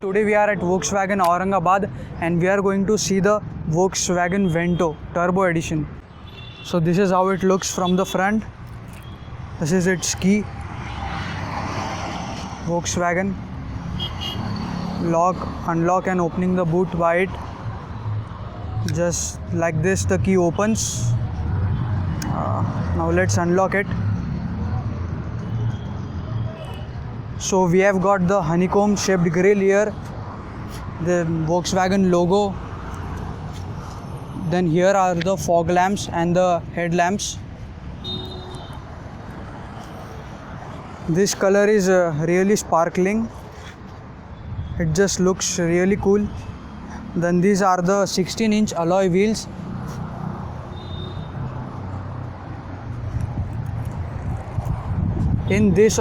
Today we are at Volkswagen Aurangabad and we are going to see the Volkswagen Vento Turbo Edition. So this is how it looks from the front. This is its key. Volkswagen. Lock, unlock and opening the boot by it. Just like this the key opens. Now let's unlock it. So we have got the honeycomb shaped grille here, the Volkswagen logo. Then here are the fog lamps and the headlamps. This color is really sparkling. It just looks really cool. Then these are the 16-inch alloy wheels. In this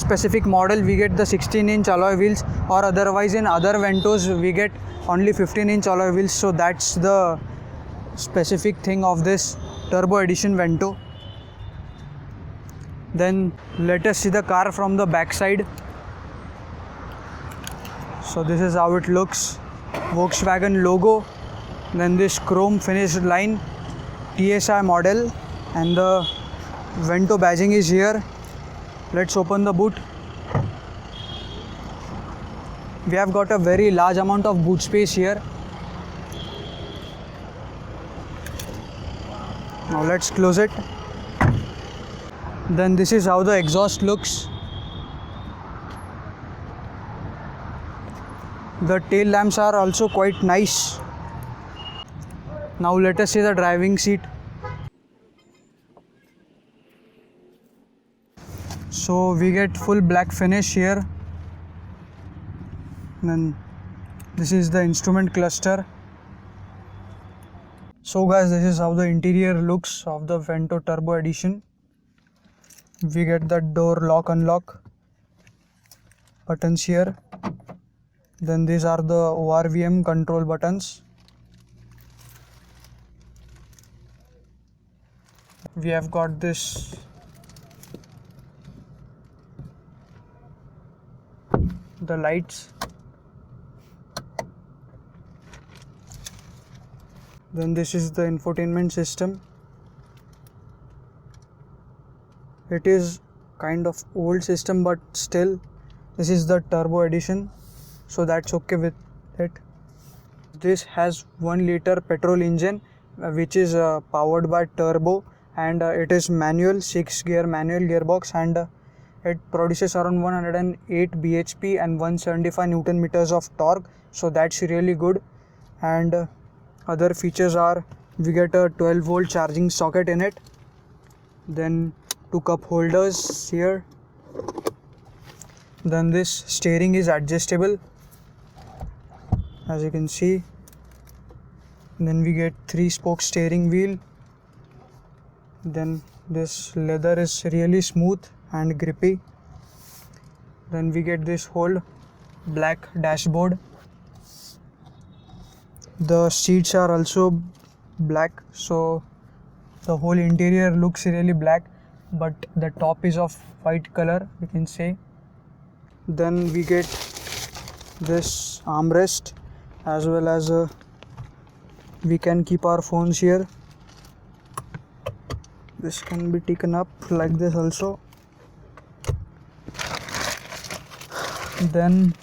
specific model we get the 16-inch alloy wheels, or otherwise in other Ventos we get only 15-inch alloy wheels. So that's the specific thing of this Turbo Edition Vento. Then let us see the car from the back side. So this is how it looks. Volkswagen logo, then this chrome finished line, TSI model, and the Vento badging is here. Let's open the boot. We have got a very large amount of boot space here. Now let's close it. Then this is how the exhaust looks. The tail lamps are also quite nice. Now let us see the driving seat. So we get full black finish here. Then this is the instrument cluster. So guys, this is how the interior looks of the Vento Turbo Edition. We get the door lock unlock buttons here. Then these are the ORVM control buttons. We have got this the lights. Then this is the infotainment system. It is kind of old system, but still this is the Turbo Edition, so that's okay with it. This has 1 liter petrol engine which is powered by turbo, and it is manual, 6-gear manual gearbox, and it produces around 108 bhp and 175 newton meters of torque, so that's really good. And other features are we get a 12-volt charging socket in it, then 2 cup holders here. Then this steering is adjustable, as you can see. Then we get 3-spoke steering wheel. Then this leather is really smooth and grippy. Then we get this whole black dashboard. The seats are also black, so the whole interior looks really black, but the top is of white color, you can say. Then we get this armrest, as well as we can keep our phones here. This can be taken up like this also. Then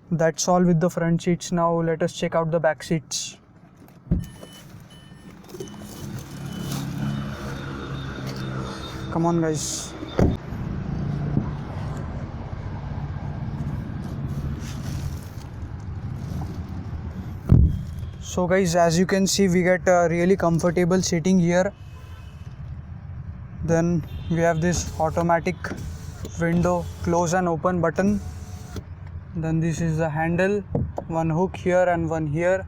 that's all with the front seats. Now let us check out the back seats. Come on guys. So guys, as you can see, we get a really comfortable seating here. Then we have this automatic window close and open button. Then this is the handle, 1 hook here and 1 here.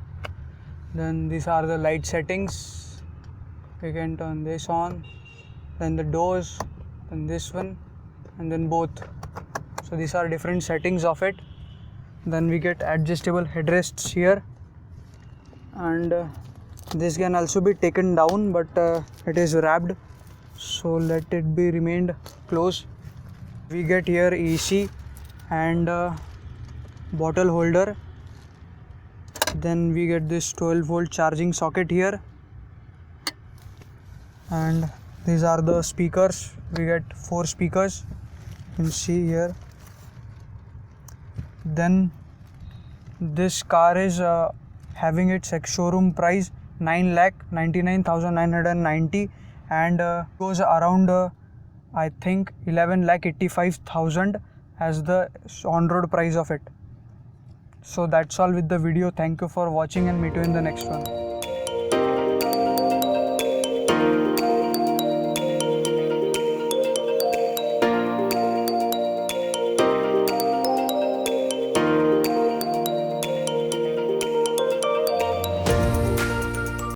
Then these are the light settings. We can turn this on. Then the doors, then this one, and then both. So these are different settings of it. Then we get adjustable headrests here, and this can also be taken down, but it is wrapped, so let it be remained closed. We get here AC, and bottle holder. Then we get this 12-volt charging socket here, and these are the speakers. We get 4 speakers, you can see here. Then this car is having its showroom price 9,99,990 and goes around I think 11,85,000 as the on-road price of it. So that's all with the video. Thank you for watching and meet you in the next one.